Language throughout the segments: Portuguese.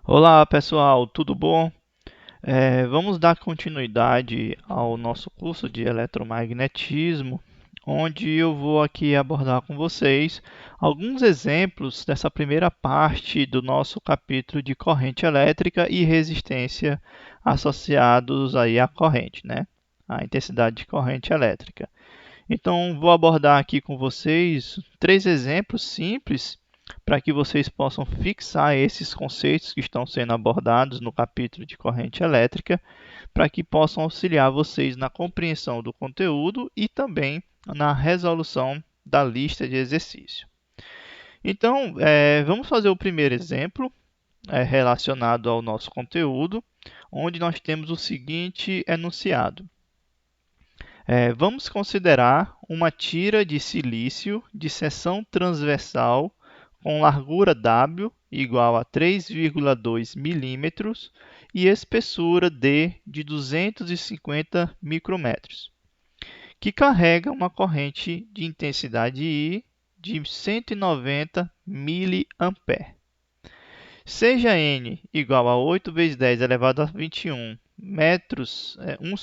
Olá pessoal, tudo bom? Vamos dar continuidade ao nosso curso de eletromagnetismo, onde eu vou aqui abordar com vocês alguns exemplos dessa primeira parte do nosso capítulo de corrente elétrica e resistência associados aí à corrente, né? A intensidade de corrente elétrica. Então, vou abordar aqui com vocês três exemplos simples para que vocês possam fixar esses conceitos que estão sendo abordados no capítulo de corrente elétrica, para que possam auxiliar vocês na compreensão do conteúdo e também na resolução da lista de exercício. Então, vamos fazer o primeiro exemplo relacionado ao nosso conteúdo, onde nós temos o seguinte enunciado. Vamos considerar uma tira de silício de seção transversal com largura W igual a 3,2 milímetros e espessura D de 250 micrômetros, que carrega uma corrente de intensidade I de 190 miliampere. Seja N igual a 8 vezes 10 elevado a 21 metros, 1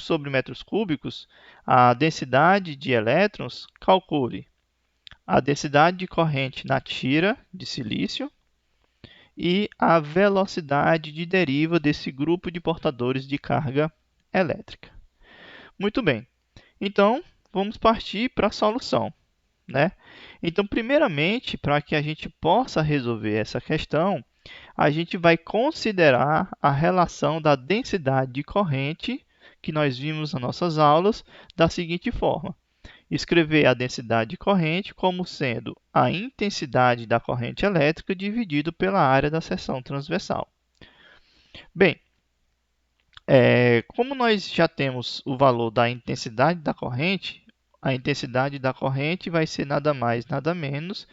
sobre metros cúbicos, a densidade de elétrons, calcule a densidade de corrente na tira de silício e a velocidade de deriva desse grupo de portadores de carga elétrica. Muito bem, então vamos partir para a solução, né? Então, primeiramente, para que a gente possa resolver essa questão, a gente vai considerar a relação da densidade de corrente que nós vimos nas nossas aulas da seguinte forma: escrever a densidade de corrente como sendo a intensidade da corrente elétrica dividido pela área da seção transversal. Bem, como nós já temos o valor da intensidade da corrente, a intensidade da corrente vai ser nada mais, nada menos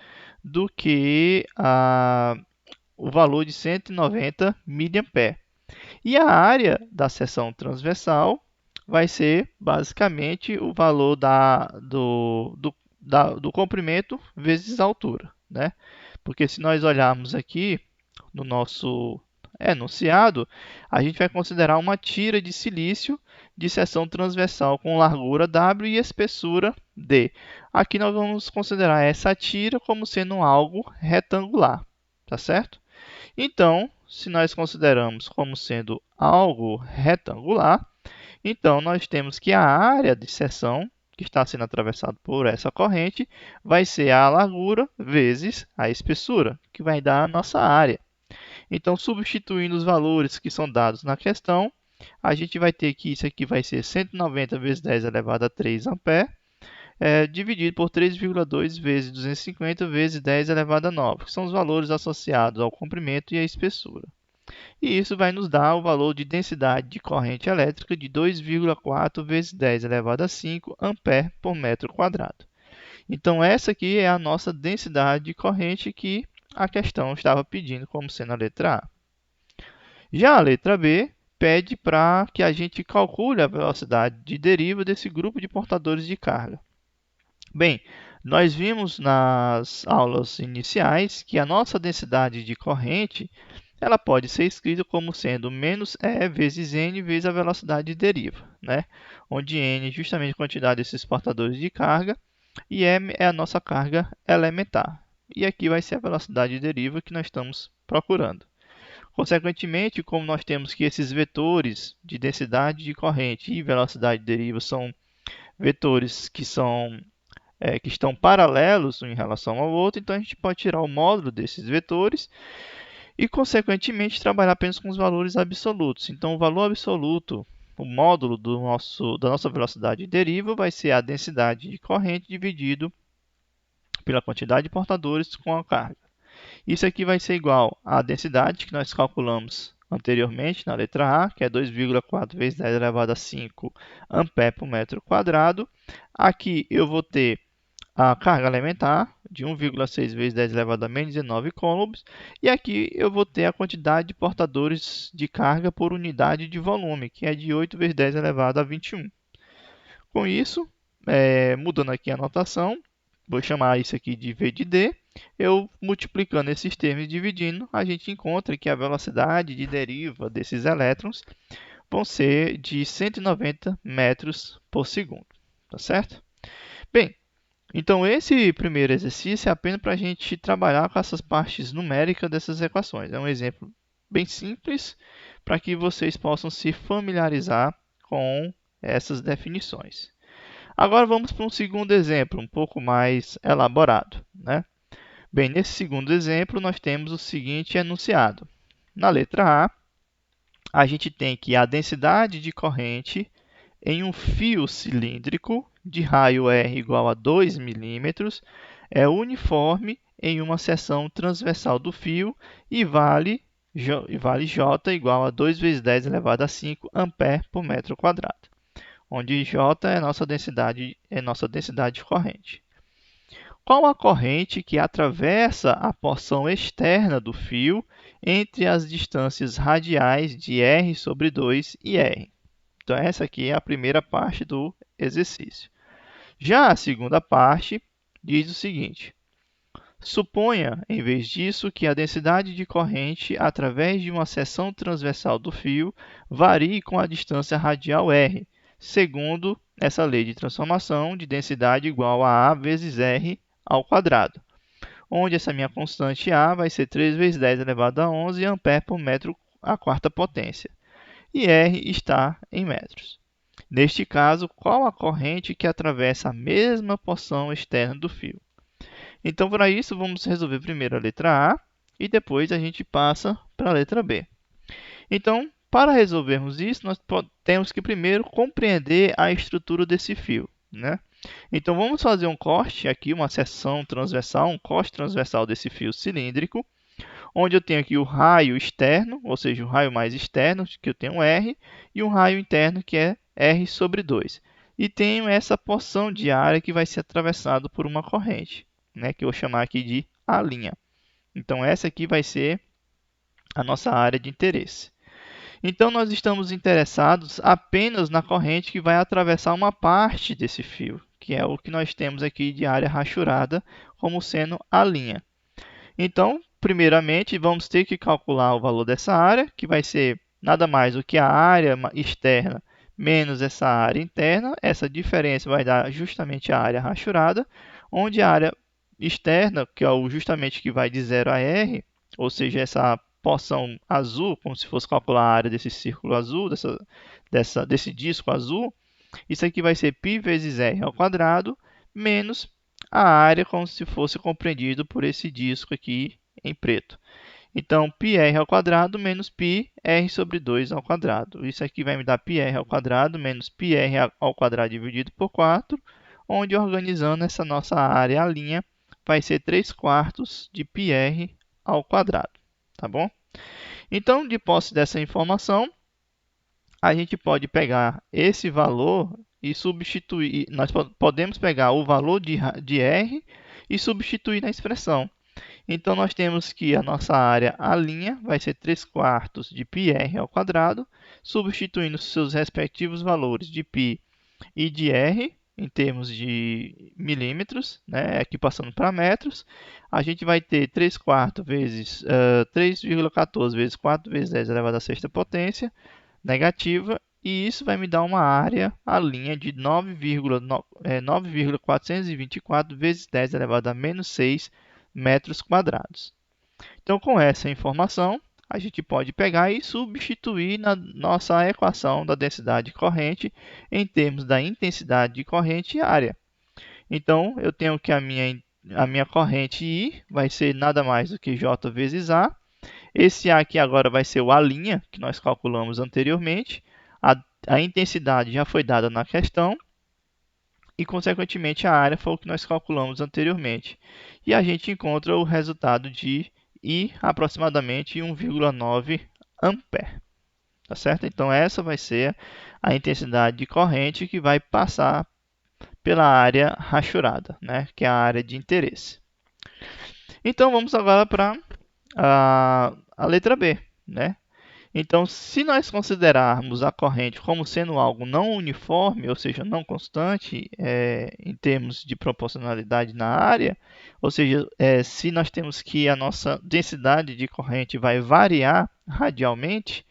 do que o valor de 190 mA. E a área da seção transversal vai ser basicamente o valor do comprimento vezes a altura, né? Porque se nós olharmos aqui no nosso enunciado, a gente vai considerar uma tira de silício de seção transversal com largura W e espessura D. Aqui nós vamos considerar essa tira como sendo algo retangular, tá certo? Então, se nós consideramos como sendo algo retangular, então nós temos que a área de seção que está sendo atravessada por essa corrente vai ser a largura vezes a espessura, que vai dar a nossa área. Então, substituindo os valores que são dados na questão, a gente vai ter que isso aqui vai ser 190 vezes 10 elevado a 3 ampere, dividido por 3,2 vezes 250 vezes 10 elevado a 9, que são os valores associados ao comprimento e à espessura. E isso vai nos dar o valor de densidade de corrente elétrica de 2,4 vezes 10 elevado a 5 ampere por metro quadrado. Então, essa aqui é a nossa densidade de corrente que a questão estava pedindo como sendo a letra A. Já a letra B pede para que a gente calcule a velocidade de deriva desse grupo de portadores de carga. Bem, nós vimos nas aulas iniciais que a nossa densidade de corrente ela pode ser escrita como sendo menos E vezes N vezes a velocidade de deriva, né? Onde N é justamente a quantidade desses portadores de carga e M é a nossa carga elementar. E aqui vai ser a velocidade de deriva que nós estamos procurando. Consequentemente, como nós temos que esses vetores de densidade de corrente e velocidade de deriva são vetores que estão paralelos um em relação ao outro, então a gente pode tirar o módulo desses vetores e, consequentemente, trabalhar apenas com os valores absolutos. Então, o valor absoluto, o módulo da nossa velocidade de deriva, vai ser a densidade de corrente dividido pela quantidade de portadores com a carga. Isso aqui vai ser igual à densidade que nós calculamos anteriormente na letra A, que é 2,4 vezes 10 elevado a 5 ampere por metro quadrado. Aqui eu vou ter a carga elementar de 1,6 vezes 10 elevado a menos 19 coulombs. E aqui eu vou ter a quantidade de portadores de carga por unidade de volume, que é de 8 vezes 10 elevado a 21. Com isso, mudando aqui a notação, vou chamar isso aqui de V de D. eu multiplicando esses termos e dividindo, a gente encontra que a velocidade de deriva desses elétrons vão ser de 190 metros por segundo, tá certo? Bem, então esse primeiro exercício é apenas para a gente trabalhar com essas partes numéricas dessas equações. É um exemplo bem simples para que vocês possam se familiarizar com essas definições. Agora vamos para um segundo exemplo, um pouco mais elaborado, né? Bem, nesse segundo exemplo, nós temos o seguinte enunciado. Na letra A, a gente tem que a densidade de corrente em um fio cilíndrico de raio R igual a 2 milímetros é uniforme em uma seção transversal do fio e vale J igual a 2 vezes 10 elevado a 5 ampere por metro quadrado, onde J é nossa densidade de corrente. Qual a corrente que atravessa a porção externa do fio entre as distâncias radiais de R sobre 2 e R? Então, essa aqui é a primeira parte do exercício. Já a segunda parte diz o seguinte: suponha, em vez disso, que a densidade de corrente através de uma seção transversal do fio varie com a distância radial R, segundo essa lei de transformação de densidade igual a A vezes R ao quadrado, onde essa minha constante A vai ser 3 vezes 10 elevado a 11 ampere por metro à quarta potência, e R está em metros. Neste caso, qual a corrente que atravessa a mesma porção externa do fio? Então, para isso, vamos resolver primeiro a letra A e depois a gente passa para a letra B. Então, para resolvermos isso, nós temos que primeiro compreender a estrutura desse fio, né? Então, vamos fazer um corte aqui, uma seção transversal, um corte transversal desse fio cilíndrico, onde eu tenho aqui o raio externo, ou seja, o raio mais externo, que eu tenho R, e um raio interno, que é R sobre 2. E tenho essa porção de área que vai ser atravessado por uma corrente, né, que eu vou chamar aqui de A'. Então, essa aqui vai ser a nossa área de interesse. Então, nós estamos interessados apenas na corrente que vai atravessar uma parte desse fio, que é o que nós temos aqui de área rachurada como sendo A'. Então, primeiramente, vamos ter que calcular o valor dessa área, que vai ser nada mais do que a área externa menos essa área interna. Essa diferença vai dar justamente a área rachurada, onde a área externa, que é justamente que vai de 0 a R, ou seja, essa porção azul, como se fosse calcular a área desse círculo azul, desse disco azul, isso aqui vai ser π vezes R ao quadrado, menos a área como se fosse compreendido por esse disco aqui em preto. Então, πr ao quadrado menos πr sobre 2 ao quadrado. Isso aqui vai me dar πr ao quadrado menos πr ao quadrado dividido por 4, onde organizando essa nossa área, a linha, vai ser 3/4 de πr ao quadrado, tá bom? Então, de posse dessa informação, a gente pode pegar esse valor e substituir. Nós podemos pegar o valor de R e substituir na expressão. Então, nós temos que a nossa área, a linha, vai ser 3/4 de πr ao quadrado, substituindo seus respectivos valores de π e de R, em termos de milímetros, né? Aqui passando para metros, a gente vai ter 3/4 vezes 3,14 vezes 4 vezes 10 elevado à sexta potência, negativa, e isso vai me dar uma área, a linha, de 9,424 vezes 10 elevado a menos 6 metros quadrados. Então, com essa informação, a gente pode pegar e substituir na nossa equação da densidade corrente em termos da intensidade de corrente e área. Então, eu tenho que a minha corrente I vai ser nada mais do que J vezes A. Esse A aqui agora vai ser o A', que nós calculamos anteriormente. A intensidade já foi dada na questão. E, consequentemente, a área foi o que nós calculamos anteriormente. E a gente encontra o resultado de I aproximadamente 1,9 ampere. Tá certo? Então, essa vai ser a intensidade de corrente que vai passar pela área rachurada, né? Que é a área de interesse. Então, vamos agora para a letra B, né? Então, se nós considerarmos a corrente como sendo algo não uniforme, ou seja, não constante, em termos de proporcionalidade na área, ou seja, se nós temos que a nossa densidade de corrente vai variar radialmente,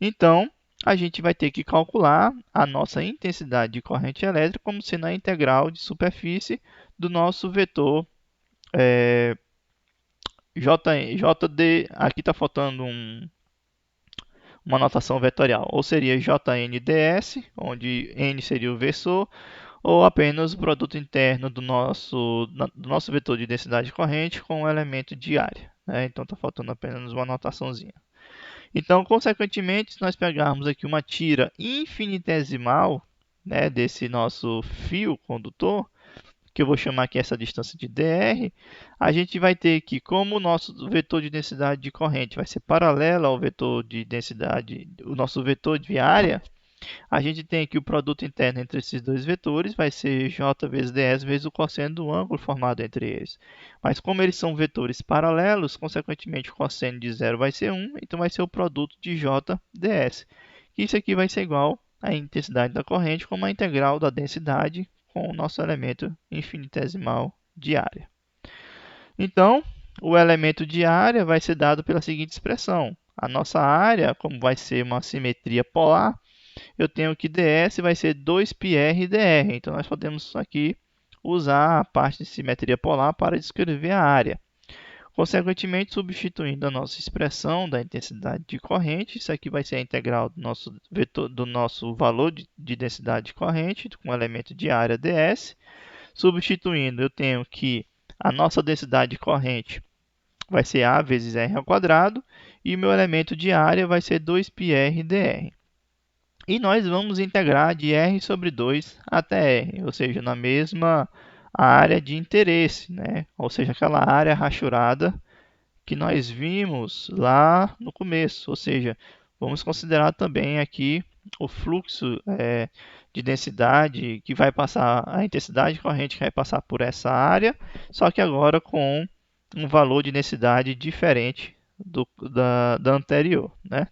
então a gente vai ter que calcular a nossa intensidade de corrente elétrica como sendo a integral de superfície do nosso vetor JD. Aqui está faltando uma notação vetorial, ou seria JNDS, onde N seria o vetor, ou apenas o produto interno do nosso vetor de densidade de corrente com o elemento de área. Né? Então está faltando apenas uma notaçãozinha. Então, consequentemente, se nós pegarmos aqui uma tira infinitesimal, né, desse nosso fio condutor, que eu vou chamar aqui essa distância de dr, a gente vai ter que, como o nosso vetor de densidade de corrente vai ser paralelo ao vetor de densidade, o nosso vetor de área, a gente tem aqui o produto interno entre esses dois vetores, vai ser j vezes ds vezes o cosseno do ângulo formado entre eles. Mas como eles são vetores paralelos, consequentemente o cosseno de zero vai ser 1, então vai ser o produto de j ds. Isso aqui vai ser igual à intensidade da corrente como a integral da densidade com o nosso elemento infinitesimal de área. Então, o elemento de área vai ser dado pela seguinte expressão. A nossa área, como vai ser uma simetria polar, eu tenho que ds vai ser 2πr/dr. Então, nós podemos aqui usar a parte de simetria polar para descrever a área. Consequentemente, substituindo a nossa expressão da intensidade de corrente, isso aqui vai ser a integral do nosso, vetor, do nosso valor de densidade de corrente com o elemento de área ds. Substituindo, eu tenho que a nossa densidade de corrente vai ser A vezes R ao quadrado e o meu elemento de área vai ser 2πr/dr. E nós vamos integrar de R sobre 2 até R, ou seja, na mesma área de interesse, né? Ou seja, aquela área rachurada que nós vimos lá no começo. Ou seja, vamos considerar também aqui o fluxo de densidade que vai passar, a intensidade de corrente que vai passar por essa área, só que agora com um valor de densidade diferente da anterior, né?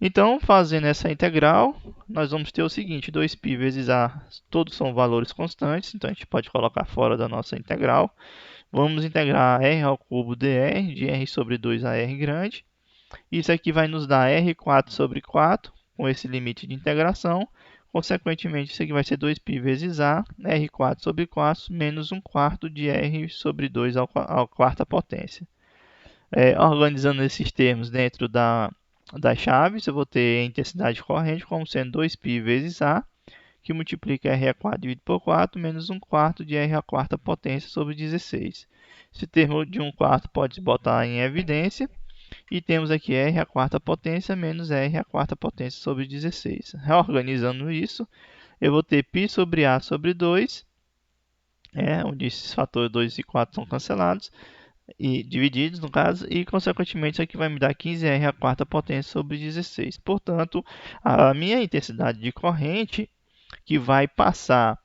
Então, fazendo essa integral, nós vamos ter o seguinte, 2π vezes a, todos são valores constantes, então a gente pode colocar fora da nossa integral. Vamos integrar r ao cubo dr, de r sobre 2 a r grande. Isso aqui vai nos dar r² sobre 4, com esse limite de integração. Consequentemente, isso aqui vai ser 2π vezes a, r² sobre 4, menos 1/4 de r sobre 2 à quarta potência. Organizando esses termos dentro das chaves, eu vou ter a intensidade corrente como sendo 2π vezes a, que multiplica r² dividido por 4, menos 1/4 de r à quarta potência sobre 16. Esse termo de 1/4 pode botar em evidência. E temos aqui r à quarta potência menos r à quarta potência sobre 16. Reorganizando isso, eu vou ter π sobre a sobre 2, onde esses fatores 2 e 4 são cancelados, e divididos no caso, e consequentemente isso aqui vai me dar 15r à quarta potência sobre 16. Portanto, a minha intensidade de corrente que vai passar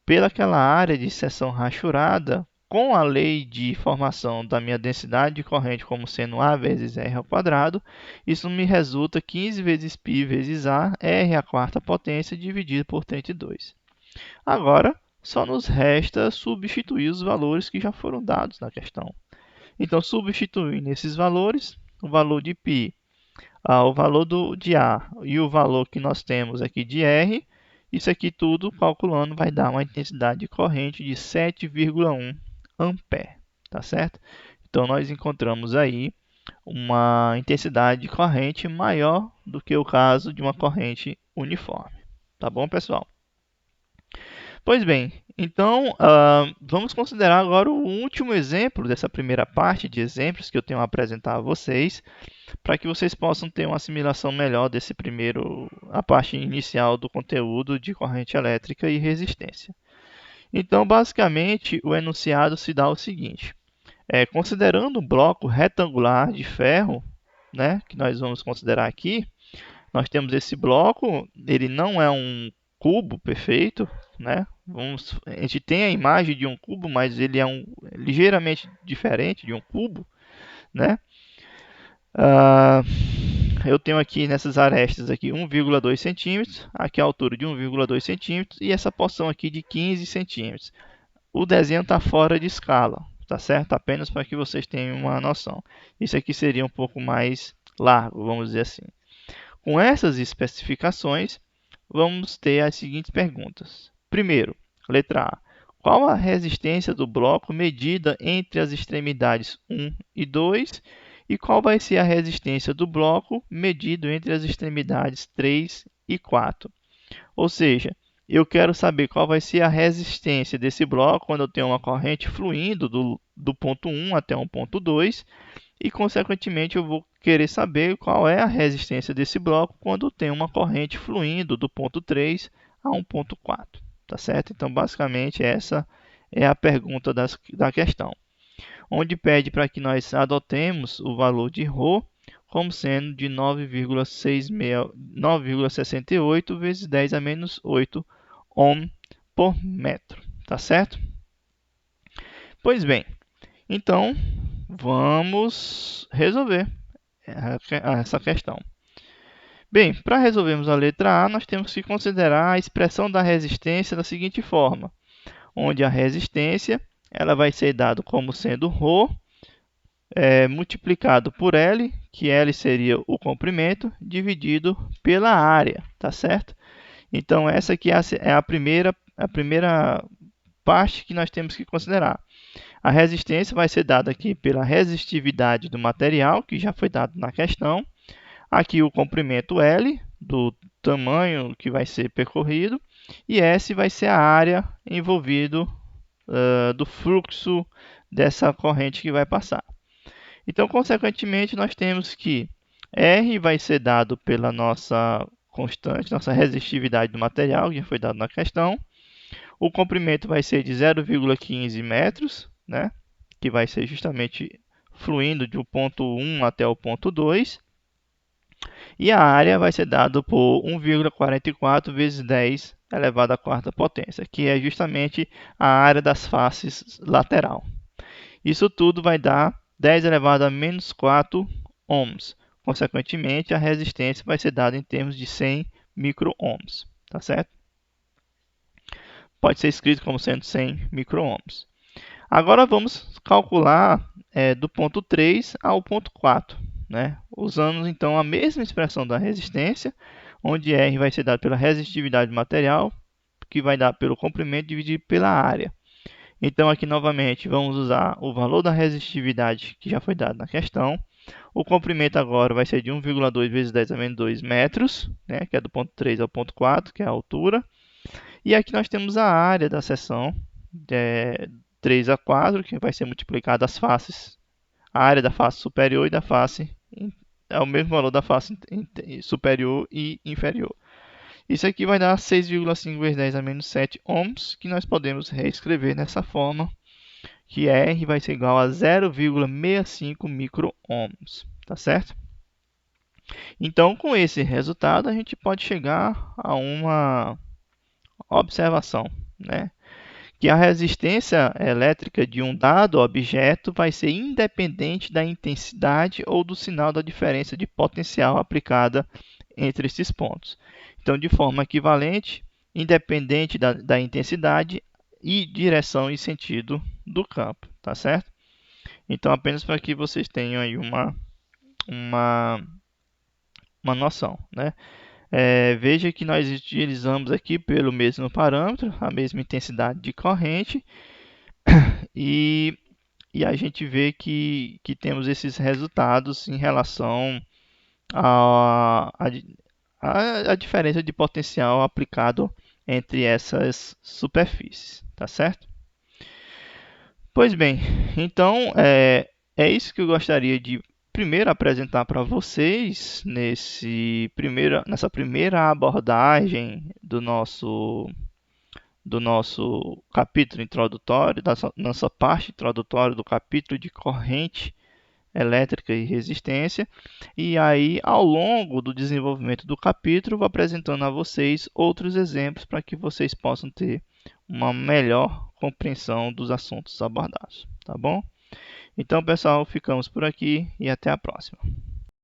pelaquela área de seção rachurada, com a lei de formação da minha densidade de corrente como sendo A vezes R ao quadrado, isso me resulta 15 vezes π vezes A, R à quarta potência, dividido por 32. Agora, só nos resta substituir os valores que já foram dados na questão. Então, substituindo esses valores, o valor de π, o valor de A e o valor que nós temos aqui de R, isso aqui tudo, calculando, vai dar uma intensidade de corrente de 7,1 ampere, tá certo? Então, nós encontramos aí uma intensidade de corrente maior do que o caso de uma corrente uniforme. Tá bom, pessoal? Pois bem, então, vamos considerar agora o último exemplo dessa primeira parte de exemplos que eu tenho a apresentar a vocês, para que vocês possam ter uma assimilação melhor desse primeiro, a parte inicial do conteúdo de corrente elétrica e resistência. Então, basicamente, o enunciado se dá o seguinte. Considerando um bloco retangular de ferro, né, que nós vamos considerar aqui, nós temos esse bloco, ele não é um cubo perfeito, né? A gente tem a imagem de um cubo, mas ele é ligeiramente diferente de um cubo, né? eu tenho aqui nessas arestas aqui 1,2 centímetros, aqui a altura de 1,2 centímetros e essa porção aqui de 15 centímetros. O desenho está fora de escala, tá certo? Apenas para que vocês tenham uma noção. Isso aqui seria um pouco mais largo, vamos dizer assim. Com essas especificações, vamos ter as seguintes perguntas. Primeiro, letra A. Qual a resistência do bloco medida entre as extremidades 1 e 2? E qual vai ser a resistência do bloco medido entre as extremidades 3 e 4? Ou seja, eu quero saber qual vai ser a resistência desse bloco quando eu tenho uma corrente fluindo do ponto 1 até o ponto 2 e, consequentemente, eu vou querer saber qual é a resistência desse bloco quando tem uma corrente fluindo do ponto 3 a um ponto 4. Tá certo? Então, basicamente, essa é a pergunta da questão, onde pede para que nós adotemos o valor de ρ como sendo de 9,68 vezes 10 a menos 8 ohm por metro. Tá certo? Pois bem, então vamos resolver essa questão. Bem, para resolvermos a letra A, nós temos que considerar a expressão da resistência da seguinte forma, onde a resistência ela vai ser dada como sendo ρ multiplicado por L, que L seria o comprimento, dividido pela área, tá certo? Então, essa aqui é a primeira parte que nós temos que considerar. A resistência vai ser dada aqui pela resistividade do material, que já foi dado na questão. Aqui o comprimento L, do tamanho que vai ser percorrido. E S vai ser a área envolvida do fluxo dessa corrente que vai passar. Então, consequentemente, nós temos que R vai ser dado pela nossa constante, nossa resistividade do material, que foi dado na questão. O comprimento vai ser de 0,15 metros, né? Que vai ser justamente fluindo de um ponto 1 até o ponto 2. E a área vai ser dada por 1,44 vezes 10 elevado à quarta potência, que é justamente a área das faces lateral. Isso tudo vai dar 10 elevado a menos 4 ohms. Consequentemente, a resistência vai ser dada em termos de 100 micro-ohms. Tá certo? Pode ser escrito como sendo 100 micro-ohms. Agora vamos calcular do ponto 3 ao ponto 4, né? Usando então a mesma expressão da resistência, onde R vai ser dado pela resistividade do material, que vai dar pelo comprimento dividido pela área. Então, aqui novamente, vamos usar o valor da resistividade que já foi dado na questão. O comprimento agora vai ser de 1,2 vezes 10 a menos 2 metros, né, que é do ponto 3 ao ponto 4, que é a altura. E aqui nós temos a área da seção 3 a 4, que vai ser multiplicada as faces. A área da face superior e da face é o mesmo valor da face superior e inferior. Isso aqui vai dar 6,5 vezes 10 a menos 7 ohms, que nós podemos reescrever nessa forma, que R vai ser igual a 0,65 micro-ohms, tá certo? Então, com esse resultado, a gente pode chegar a uma observação, né? Que a resistência elétrica de um dado objeto vai ser independente da intensidade ou do sinal da diferença de potencial aplicada entre esses pontos. Então, de forma equivalente, independente da intensidade e direção e sentido do campo, tá certo? Então, apenas para que vocês tenham aí uma noção, né? Veja que nós utilizamos aqui pelo mesmo parâmetro, a mesma intensidade de corrente, e a gente vê que temos esses resultados em relação a diferença de potencial aplicado entre essas superfícies, tá certo? Pois bem, então é isso que eu gostaria de primeiro apresentar para vocês nessa primeira abordagem do nosso capítulo introdutório, da nossa parte introdutória do capítulo de corrente elétrica e resistência. E aí, ao longo do desenvolvimento do capítulo, vou apresentando a vocês outros exemplos para que vocês possam ter uma melhor compreensão dos assuntos abordados, tá bom? Então, pessoal, ficamos por aqui e até a próxima.